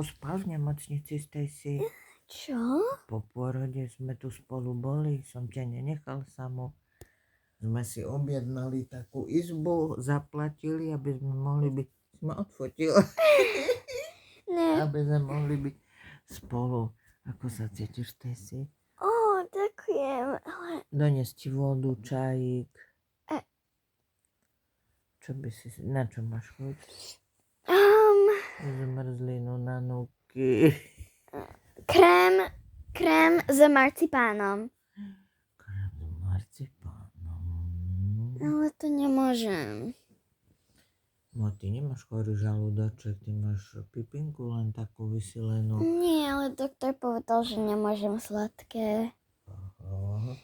spal v nemocnici, Stacy. Čo? Po pôrode sme tu spolu boli, som ťa nenechal samú. Sme si objednali takú izbu, zaplatili, aby sme mohli byť, sme odfotili, Ne. aby sme mohli byť spolu. Ako sa cítiš, Stacy? Ďakujem, ale... Doniesť ti vodu, čajík. E. Čo by si, na čo máš chuť? Zmrzlinu na núky. Krém s marcipánom. Krém s marcipánom. Ale to nemôžem. No ty nemáš chorý žalúdoček, ty máš pipinku len takú vysilenú. Nie, ale doktor povedal, že nemôžem sladké. Aha.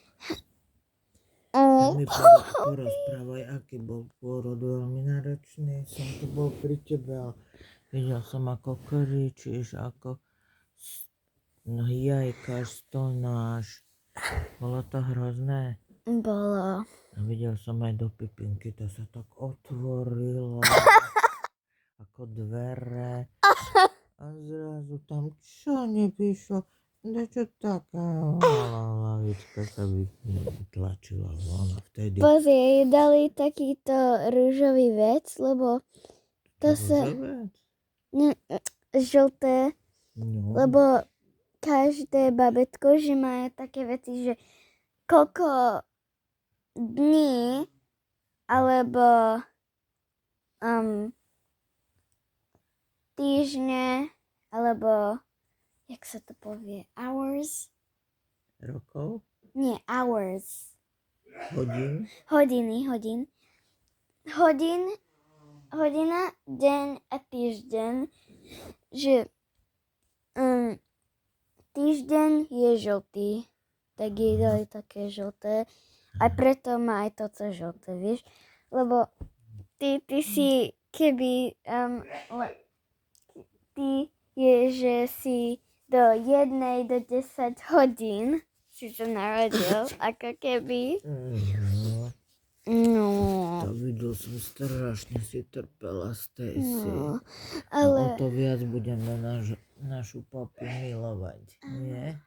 Tak mi porozprávaj, aký bol pôrod, veľmi náročný. Som tu bol pri tebe a videl som, ako kričíš, ako jajkáš, stonáš. Bolo to hrozné. Bolo. A videl som aj do pipinky, to sa tak otvorilo. Ako dvere. A zrazu tam čo nepíšlo. Dačo taká malá lavička sa vytlačila von a vtedy... Pozri, dali takýto rúžový vec, lebo to sa... Žlté, No. lebo každé babetko, že má také veci, že koľko dní alebo týždne alebo jak sa to povie, hours? Rokov? Nie, hours. Hodín? Hodina, deň a týždeň, že týždeň je žltý, tak jej dali také žlté. A preto má aj toto žlté, vieš? Lebo ty si, keby ty je, že si do 1 do 10 hodín si sa narodil, ako keby. No. To videl som, strašne si trpela, Stacy. No, Ale... ale... O to viac budeme našu papu milovať, nie?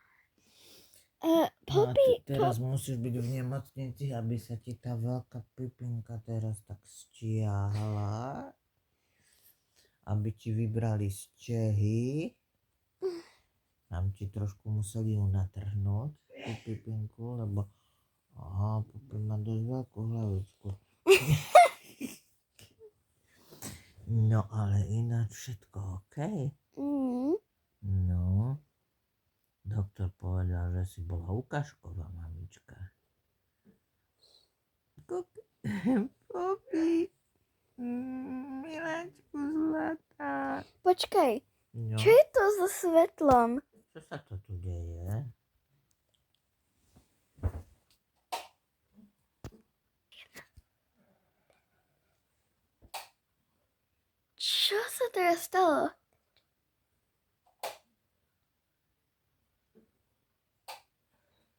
Poppy, teraz musíš byť v nemocnici, aby sa ti tá veľká pipinka teraz tak stiahla. Aby ti vybrali stehy. Tam ti trošku museli ju natrhnúť, tú pipinku, lebo Poppy má dosť veľkú hlavičku. No ale ináč všetko OK? No. Doktor povedal, že si bola ukážková mamička. Poppy, miláčku zlatá. Počkaj, No. čo je to so svetlom? Čo sa to tu deje? Čo sa teraz stalo?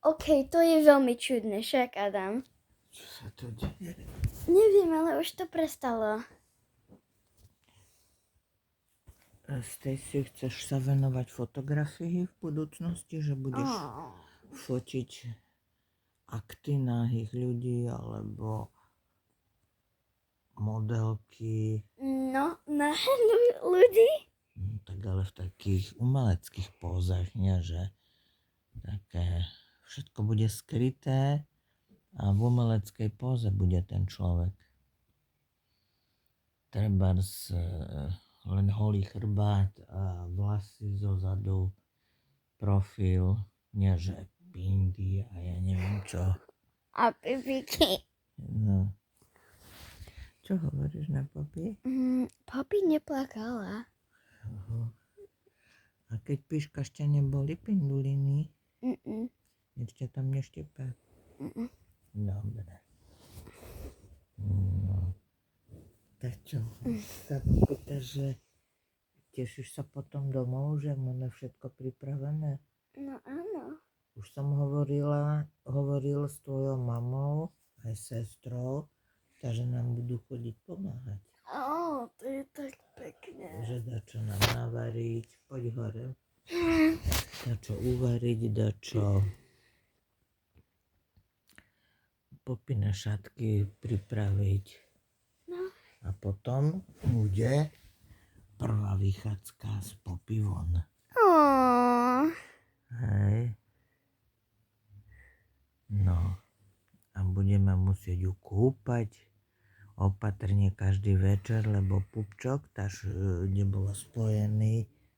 OK, to je veľmi čudné, však Adam. Čo sa to deje? Neviem, ale už to prestalo. Stacy, chceš sa venovať fotografii v budúcnosti? Že budeš fotiť akty nahých ľudí alebo modelky? No, na ľudí? Tak ale v takých umeleckých pózach, nie? Že také... Všetko bude skryté a v umeleckej póze bude ten človek. Trebárs len holý chrbát a vlasy zozadu, profil, nie že pindy a ja neviem čo. A pipiky. No. Čo hovoríš na Poppy? Poppy neplakala. A keď píškaš, ťa neboli pinduliny? Ešte tam neštepe? Dobre. No. Tak čo? Sa pýtaš, že tešíš sa potom domov, že máme všetko pripravené? No áno. Už som hovoril s tvojou mamou aj sestrou, takže nám budú chodiť pomáhať. To je tak pekné. Že dačo nám navariť. Poď hore. Dačo uvariť, dačo Popine šatky pripraviť. No. A potom bude prvá vychádzka z Popy von. Hej. No. A budeme musieť ju kúpať opatrne každý večer, lebo pupčok, kde bola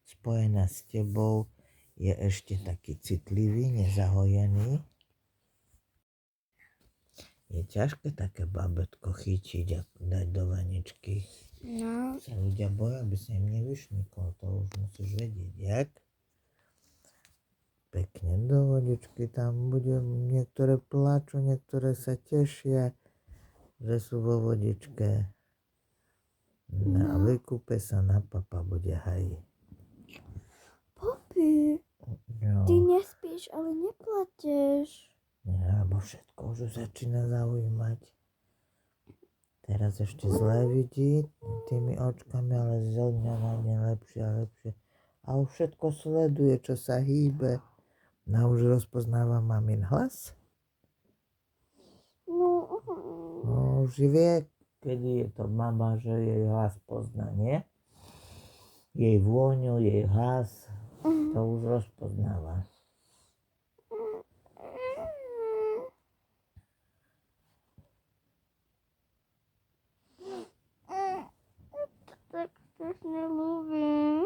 spojená s tebou, je ešte taký citlivý, nezahojený. Je ťažké také babetko chytiť a dať do vaničky. No. Sa ľudia boja, aby sa im nevyšmykol, to už musíš vedieť, jak? Pekne do vodičky tam bude, niektoré plačú, niektoré sa tešia, že sú vo vodičke. No a vykúpe sa, na papa bude hají. Poppy, No, ty nespíš, ale neplačeš. lebo všetko už začína zaujímať. Teraz ešte zle vidí tými očkami, ale zo dňa na deň lepšie a lepšie. A už všetko sleduje, čo sa hýbe. No už rozpoznáva mamin hlas. No už vie, kedy je to mama, že jej hlas pozná, nie? Jej vôňu, jej hlas, to už rozpoznáva. Tak strašne ľúbim.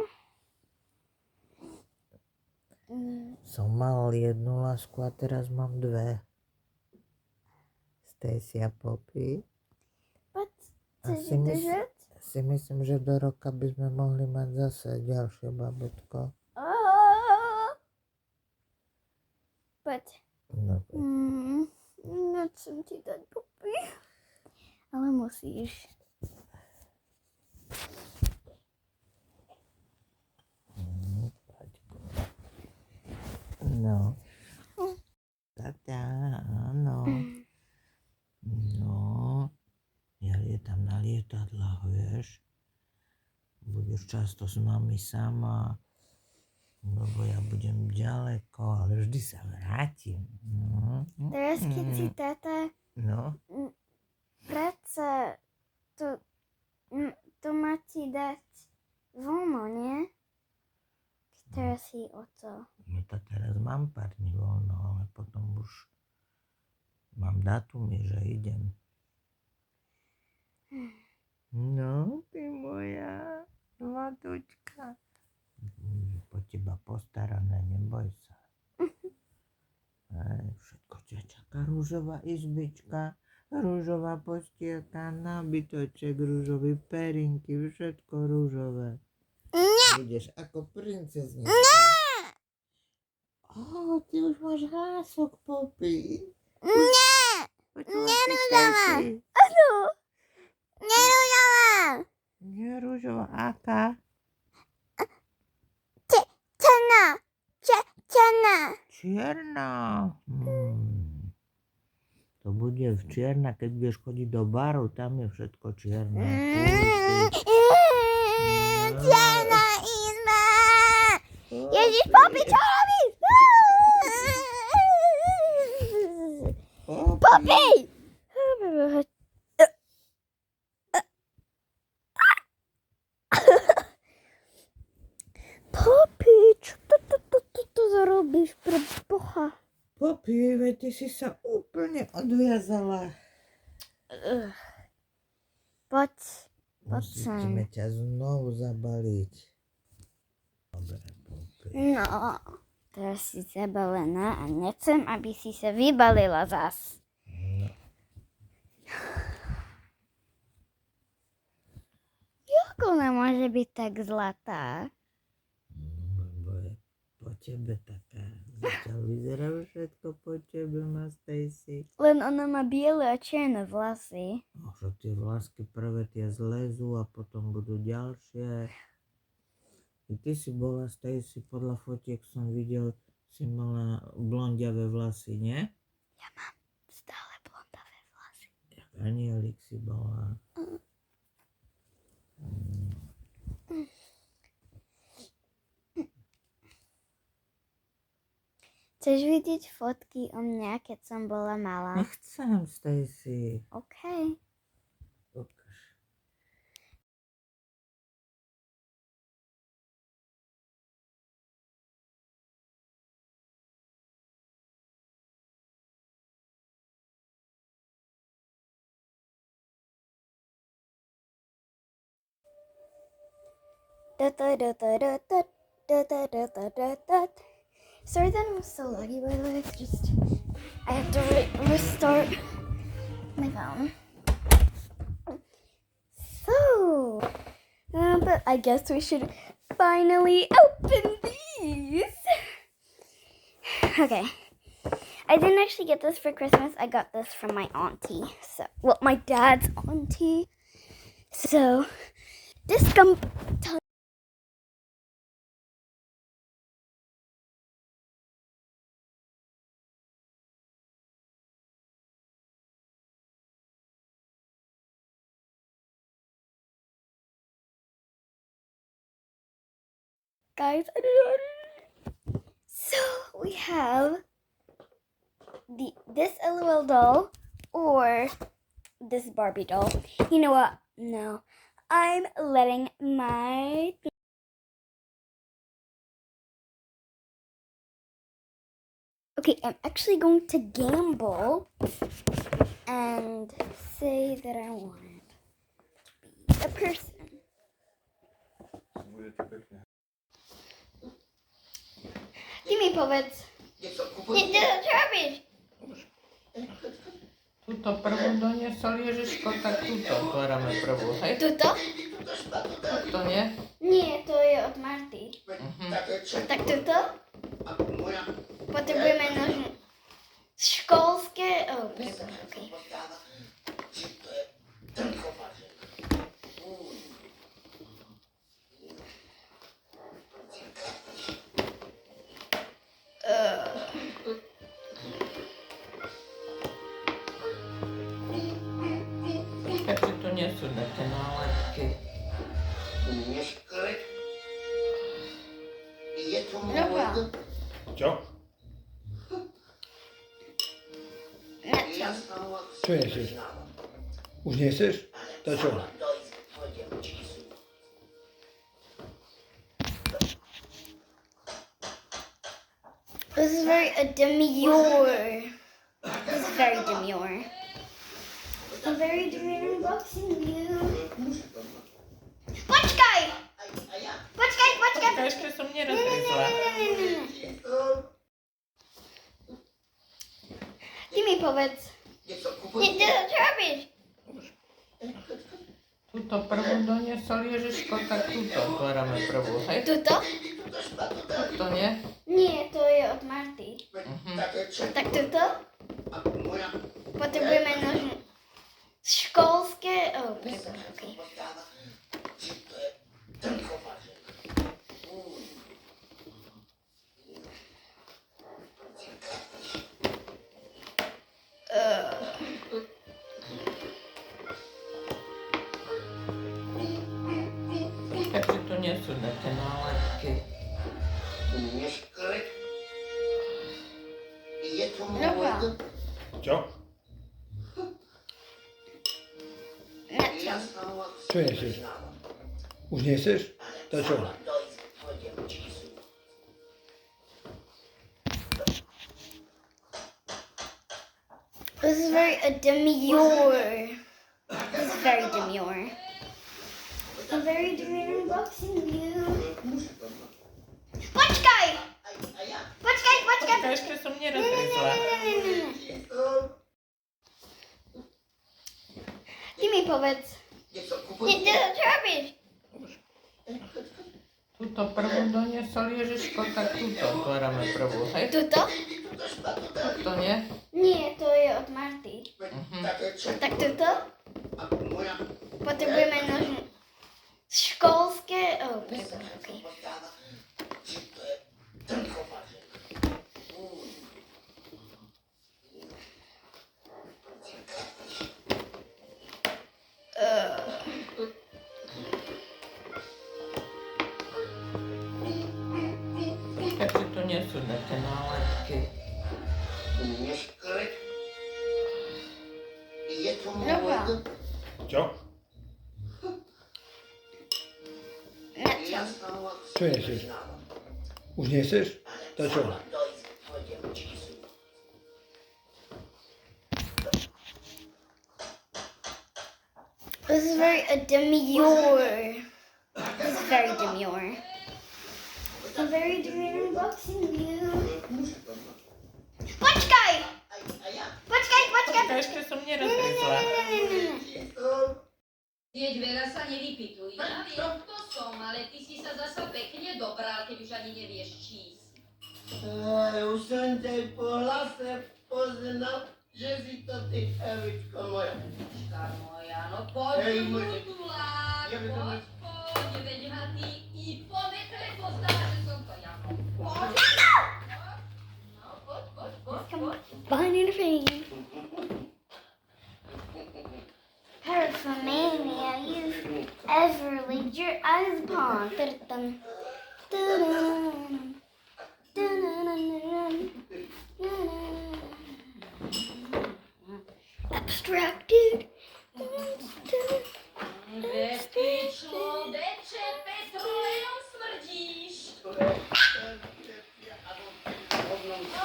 Som mal jednu lásku a teraz mám dve. Stacy a Poppy. Poď, A chceš držať? si myslím, že do roka by sme mohli mať zase ďalšie babetko. Poď. No, Nechcem ti dať Poppy. Ale musíš. no. Tata, áno. No. Ja lietam na lietadlách, vieš. Budeš často s mami sama, lebo ja budem ďaleko, ale vždy sa vrátim. Teraz keď si tata, No, práca, to má ti dať voľno, nie? Teraz si oco. no to teraz mám pár dní voľno, ale potom už mám dátumy, že idem. No, ty moja matučka. Po teba postarané, neboj sa. Všetko ťa čaká, rúžová izbička, rúžová postielka, nábytoček, rúžové perinky, všetko rúžové. Budeš ako princeznička. Ty už máš hlások, Poppy. Nerúžová. Áno, nerúžová. Nerúžová, aká? Čierna. To bude v čierna, keď budeš chodiť do baru, tam je všetko čierne. Čierna izba. Ježiš, Poppy, čo robíš? Poppy! Poppy, čo to robíš pre Boha? Poppy, veď ty si sa úplne odviazala. Poď Musíme sem. ťa znovu zabaliť. Dobre, Poppy. No, teraz si zabalená a nechcem, aby si sa vybalila zas. No, Ako ona môže byť tak zlatá? lebo je po tebe taká. Zatiaľ vyzerá všetko po tebe, má Stacy. Len ona má biele a čierne vlasy. No, že tie vlásky prvé tie zlezú a potom budú ďalšie. I ty si bola, Stacy, podľa fotiek som videl, si mala blondiavé vlasy, nie? Ja mám stále blondavé vlasy. Jak anielik si bola. Chceš vidieť fotky o mňa, keď som bola malá? Nechcem, Stacy. OK. Ukáž. Sorry that it was so laggy, by the way. It's just I have to restart my phone. So, but I guess we should finally open these. Okay. I didn't actually get this for Christmas. I got this from my auntie. So, well, my dad's auntie. So, this gum. Guys, I don't know. So we have this LOL doll or this Barbie doll. You know what? No, I'm letting my okay. I'm actually going to gamble and say that I want to be a person. Ty mi povedz. Nie, čo robíš? Tuto prvú doniesol Ježiško, tak túto otvárame prvú, hej? Tuto? To nie? Nie, to je od Marty. Tak tuto? Potrebujeme nožné. Školské. Oh, preboha, okej. Takže to nie sú také nálepky. Dobra. Čo? Na čo? Čo nechceš? Už nechceš? To čo? This is very demure. This is very demure. I'm very demure unboxing you. Počkaj! Počkaj! Ešte som nerozrezla. Ty mi povedz. Nie, čo robíš? Tuto prvú doniesol Ježiško, tak túto otvárame prvú, hej? Tuto? To nie? Nie, to je od Marty. Tak tuto? Potrebujeme nožné. Školské. Oh, preboha, okej. Takže to nie sú také nálepky. Dobra. Čo? Na čo? Čo nechceš? Už nechceš? To čo? This is very demure. This is very demure. I'm very demure unboxing you. Počkaj! Počkaj! Ešte som nerozrezla. Ty mi povedz. Nie, čo robíš? Tuto prvú doniesol Ježiško, tak túto otvárame prvú, hej? Tuto? To nie? Nie, to je od Marty. Tak tuto? Potrebujeme nožné. Školské. Oh, preboha, okej. sú také nálepky. Dobra. Čo? Nechcem. Čo nesieš? Už nesieš? To čo? This is very demure. This is very demure. A very demure unboxing you. Počkaj! Počkaj! To ešte som nerozrezla. Jeď, veľa sa nevypytuj. Ja viem, kto som, ale ty si sa zasa pekne dobral, keď už ani nevieš čísť. Už som ťa po hlase poznal, že si to ty, Evičko moja. Evička moja, no poď Hej, tu, môžete. tulák, Ja by som poď, veď ma ty i po metre poznáš, že som to ja. Poď! No, poď. Behind your face. Paraphernalia you've ever laid your eyes upon. Dun-dun. Dun-dun. Dun-dun-dun-dun. Abstracted. Veď ty človeče, petrolejom smrdíš.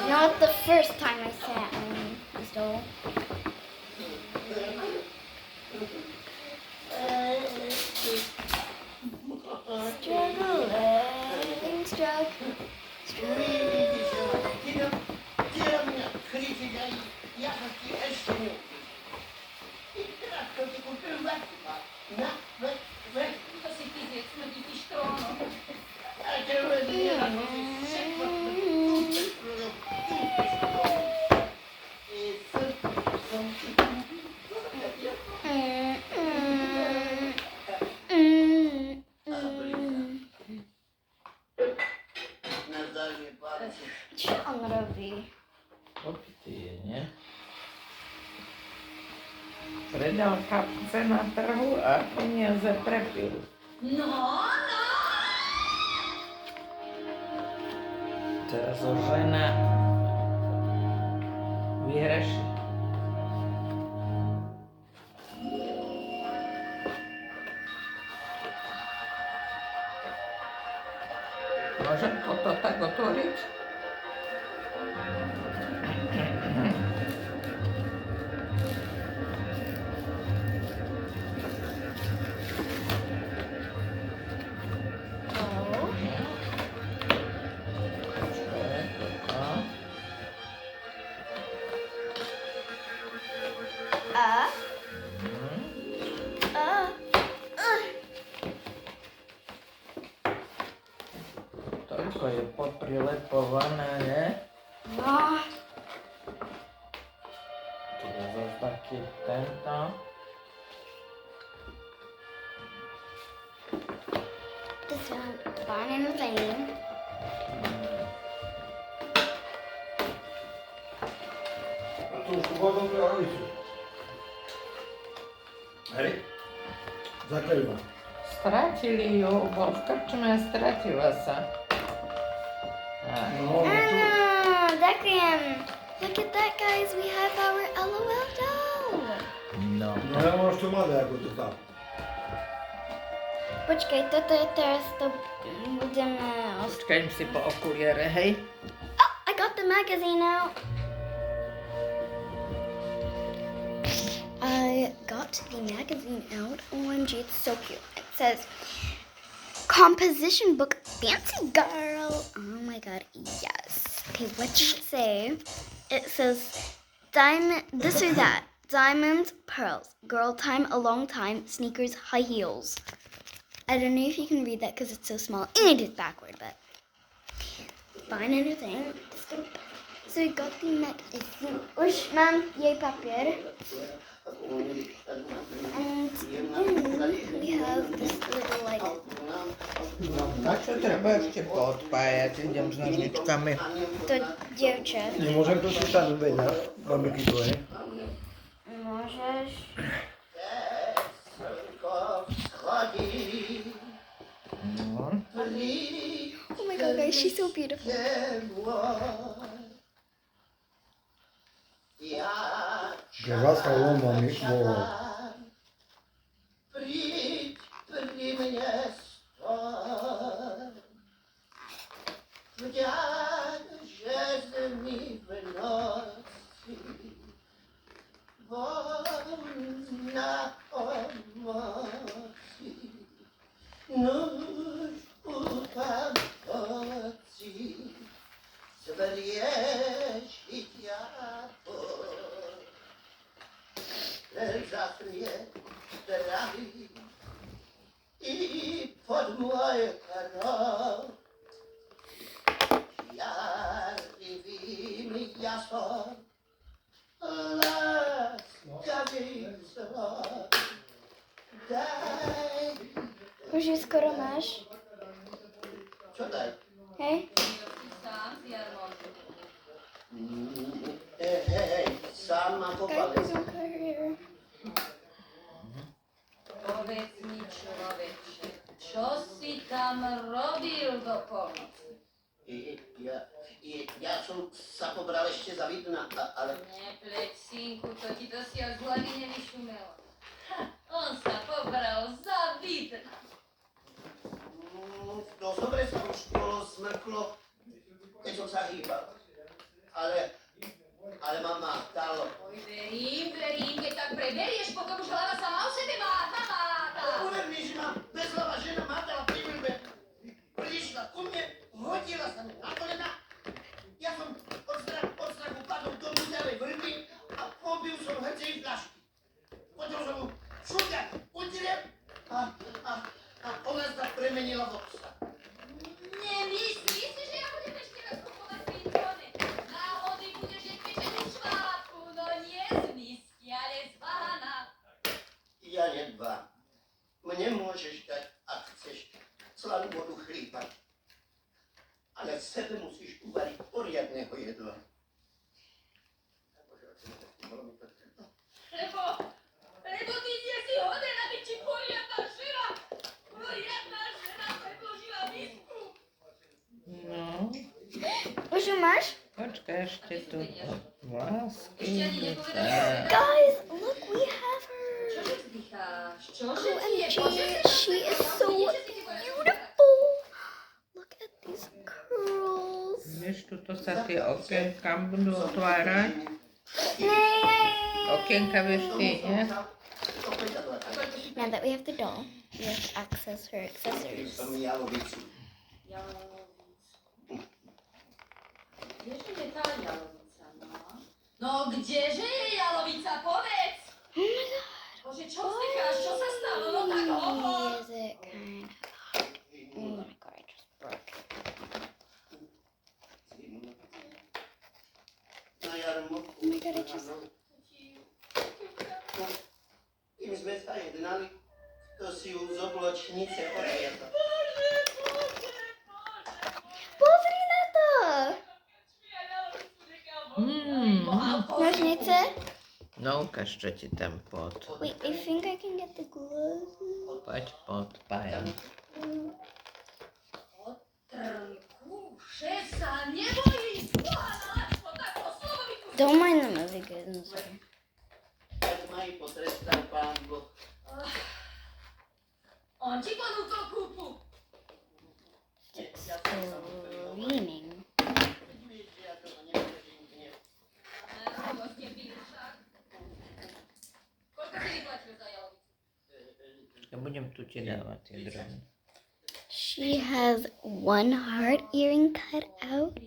Not the first time I sat on the stove. Struggling, struggling. Ty na mňa kričíš aj ja sa ti ešte ne. Ty teraz to ti kúpim veci. Na, veci. To si ty zjed, smrdí ty štróno. A tebe nie na to si všetko. Čo on robí? Opitý je, nie? Predal kapce na trhu a peniaze prepil. No. Teraz ho žena vyhreší. Môžem toto tak otvoriť? Toľko je poprilepované, ne? No, Tu je zase taký tento. this one, barn and rain. A tu už vodom do halicu. Hej? Zakrýva. Stratili ju, bol v krčme a stratila sa. No, no tu. Ďakujem. Look at that, guys. We have our LOL doll. No. No ja máš to mladé ako to tam. Počkej, toto je teraz to budeme... Počkajem si po okuliare, hej? Oh, I got the magazine out. I got the magazine out. OMG, it's so cute. It says composition book fancy girl. Oh my god, yes. Okay, what does it say? It says diamond, this or that. Diamonds, pearls, girl time, a long time, sneakers, high heels. I don't know if you can read that because it's so small and it's backward, but fine anything. So we got the magazine. Už mám jej papier. And we have this little like... A čo treba ešte poodpájať? Idem s nožničkami. To dievče. Nemôžem to si tam vedia, bambíky tvoje. Môžeš. No. Oh my god, guys, she's so beautiful. Že vás loma mi volal. Príď pri mne stoj, vďak, že mi v noci na pomoci. Nuž upam oci, zvriešiť ja zachrie zdravý i pod môj krov. Jarivým jasom láskavý vzrok. Daj. Už ju skoro máš. Čo daj? Hej? Sám si Jarmoku. Hej, sám mám Guys, popaliť. look at her. Povedz mi, človeče, čo si tam robil do polnoci? Ja som sa pobral ešte za Vidna, ale Nepleť, synku, to ti dosiaľ z hlavy nevyšumelo. On sa pobral za Vidna. no dobre sa už bolo smrklo, keď som sa hýbal. Ale mama dalo. Oj, verím, keď tak preberieš, potom už hlava sama o sebe máta. Uver mi, že ma bezhlava žena mátala pri vrbe. Prišla ku mne, hodila sa mi na kolena. Ja som od strachu padol do múdavej vrby a pobil som hrcej fľašky. Potom som mu šuťak utriem a ona sa premenila v obsa. Nemyslíš si, že ja budem ešte raz kupovať pintone? Náhody budeš jeť pečený švábku, no nie z misky, ale z bahana. Ja nedbám. Mne môžeš dať, ak chceš, slanú vodu chlípa. Ale sebe musíš uvariť poriadného jedla. Lebo ty nie si hoden, aby ti poriadna žena predložila misku. No, Už ju máš? počkaj ešte tu. Lásky. Ešte ani nepovedala. Guys, look, we have her. Čože vzdycháš? Čože ti je? OMG, she is so beautiful. Look at these curls. Vieš, tuto sa tie okienka budú otvárať. Nay. Okienka vieš ty, nie? Now that we have the doll, we have to access her accessories. Som jalovicu. Kdeže je tá jalovica, no? No kdeže je jalovica, povedz! Oh my god. Bože, čo vzdycháš? Čo sa stalo? No tak hovor! Is it kind of hot? Oh my god, I just broke it. Na jarmoku. Oh my god, I just... Kým sme sa jednali, to si ju z obločnice odviedla. Pozri na to! Nožnice? No, ukáž, čo ti tam pod. Wait, I think I can get the glue. Poď pod pájom. Trnku, že sa nebojíš, pána, čo tako slovo vypúšťaš. Don't mind the movie, goodness. Tak ma i potrestal pán Boh. On ti ponúkol kúpu. Screaming. Vieš, že ja to neprežím hnev. Dosť nepíš však. Koľko si vyplatil za jalovicu? Ja budem tu ti dávať tie drobné. She has one heart earring cut out.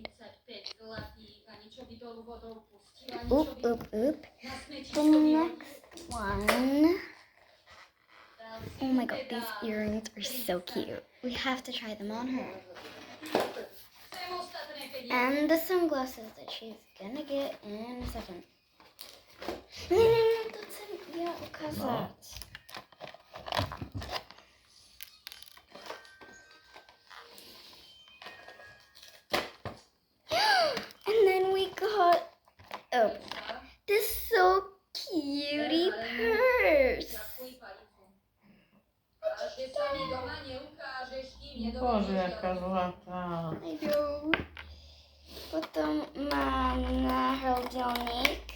35 zlatých a ničo by dolu vodou pustila, Oop, ničo by oop, oop. na smeči The next one. Oh my god, these earrings are so cute. We have to try them on her. Chcem ostatné peniaze. And the sunglasses that she's gonna get in a second. No, that's it. Yeah, because No. that. And then we got this so cutie purse. Zakuj palicu. A že sa mi doma neukážeš, kým Bože, jaká nedovíš zlatá. Maybe to má náhrdelník.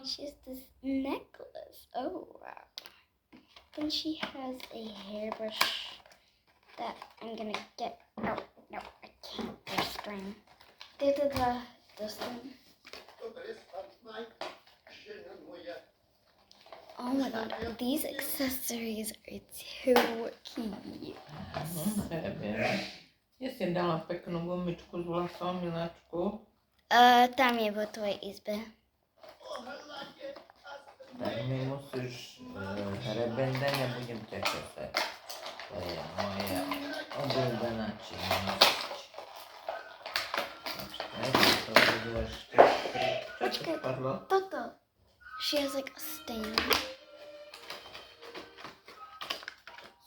She has this necklace. Oh wow. Then she has a hairbrush that I'm gonna get. Oh no, I can't. There's string. This one. Oh my god, these accessories are too cute. Neviem. Ja si dala peknú gumičku s vlasom, miláčku. Tam je vo tvojej izbe. Tak mi musíš hrebendeň a budem ťa česať. To je moja obľúbená činnosť. Počkaj, to budú ešte tri. Čo to spadlo? Toto. She has like a stain.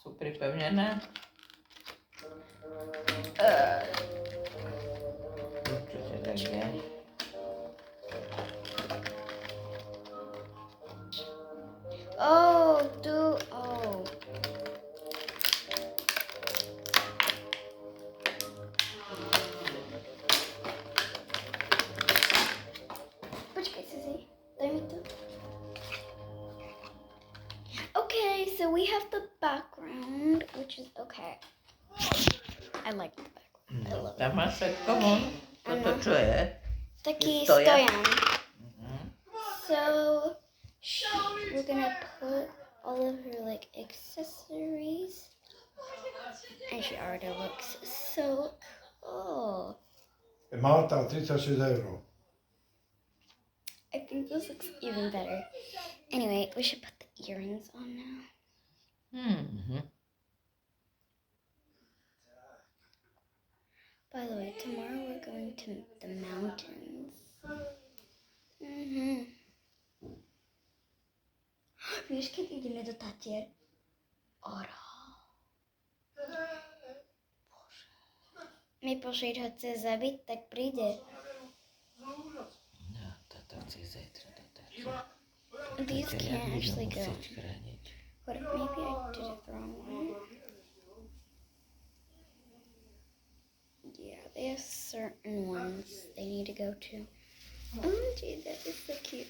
Sú pripevnené. Určite tak je. Oh. Počkaj, Suzy. Daj mi to. Okay, so we have the background, which is okay. I like the background. I love it. Tam máš všetko von. Toto čo je? Taký Stojan. stojan. So we're gonna put all of her like accessories, and she already looks so cool. Malta, 36 euro. I think this looks even better. Anyway, we should put the earrings on now. By the way, tomorrow we're going to the mountains. Víš, keď ideme do Tatier? Oro. Mi pošli ho chce zabiť, tak príde. No, toto chci zajtra dotáčať. These can't actually go. Musíš chrániť. What, maybe I did it the wrong way. Yeah, they have certain ones they need to go to. Oh, gee, that is so cute.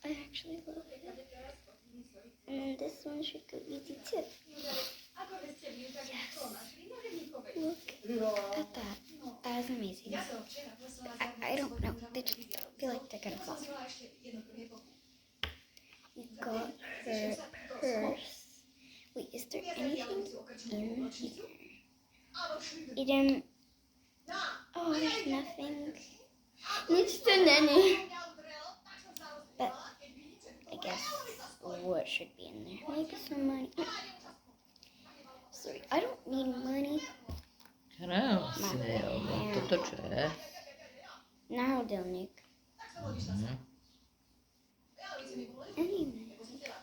I actually love it. And this one should go easy too. Yes. Look at that. That is amazing. I don't know. They just feel like they're gonna fall. You got her purse. Wait, is there anything in here? Eden. Oh, there's nothing. It's the nanny. But I guess what should be in there? Maybe some money. Sorry, I don't need money. Krásne, toto čo je? Náhrdelník. Anyway,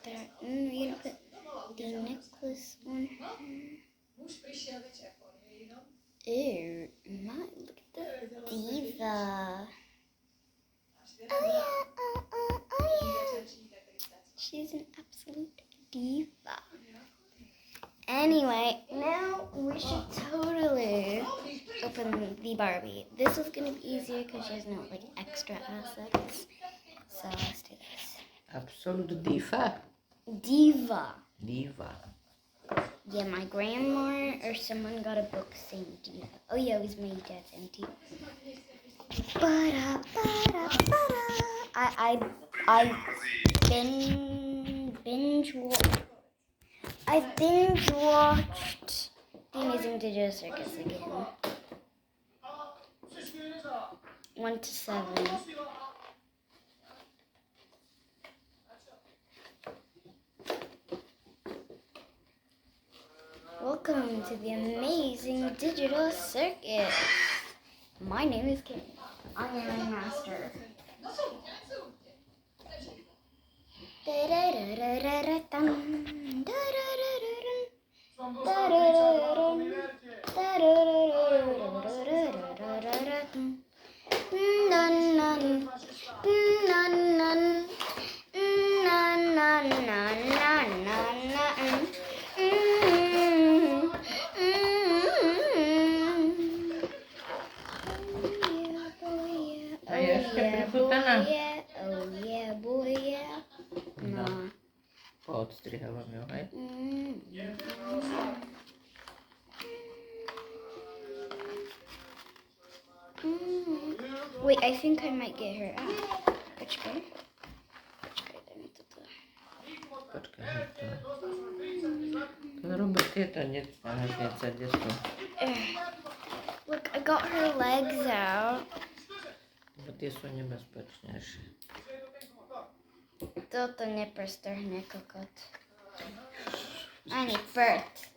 there. You know, put the necklace on her. Ew, my, look at the diva. Oh yeah. She's an absolute diva. Anyway, now we should totally open the Barbie. This is gonna be easier because she has no like extra assets. So let's do this. Absolute diva. Diva. Diva. Yeah, my grandma or someone got a book saying diva. Oh yeah, it was my dad's auntie. I binge watched The Amazing Digital Circus again. 1 to 7. Welcome to the Amazing Digital Circus. My name is Kim. I'm your master. si hlavne, hej? Wait, I think I might get her out. Počkaj, daj mi toto. Počkaj, to robí tieto necca, kde sú? Look, I got her legs out. Lebo tie sú nebezpečnejšie. Toto neprestrhne kokot. Ani prd.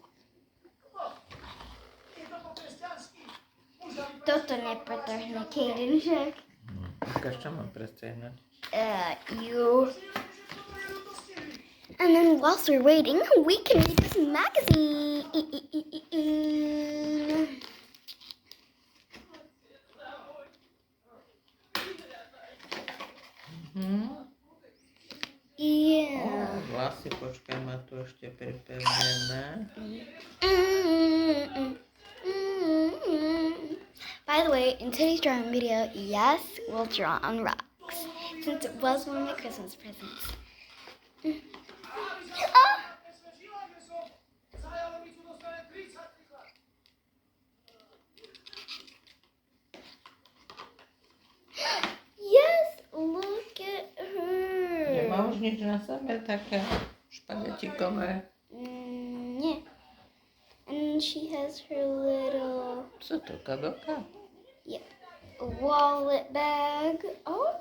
Toto nepretrhne Kaden však. Ukáž, čo mám prestrihnúť? You. And then whilst we're waiting, we can read this magazine. Yeah. Vlasy, počkaj, má tu ešte pripevnené. By the way, in today's drawing video, yes, we'll draw on rocks, since it was one of my Christmas presents. Ah! Yes, look at her. Nemá už nič na sebe také špagetikové. Yeah. And she has her little Co to, kabelka? wallet bag. Oh,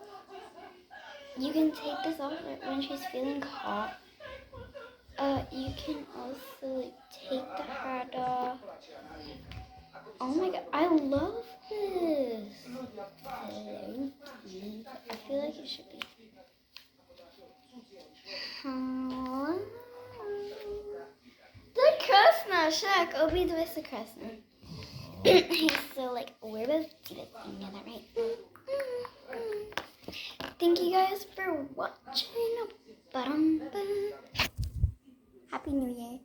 you can take this off when she's feeling hot. You can also like take the hat off. Oh my god, I love this. Hello Kitty. I feel like it should be. Hello. To je krásná, však, obidve sú krásne. So like, we're both together, right? Thank you guys for watching. Happy New Year.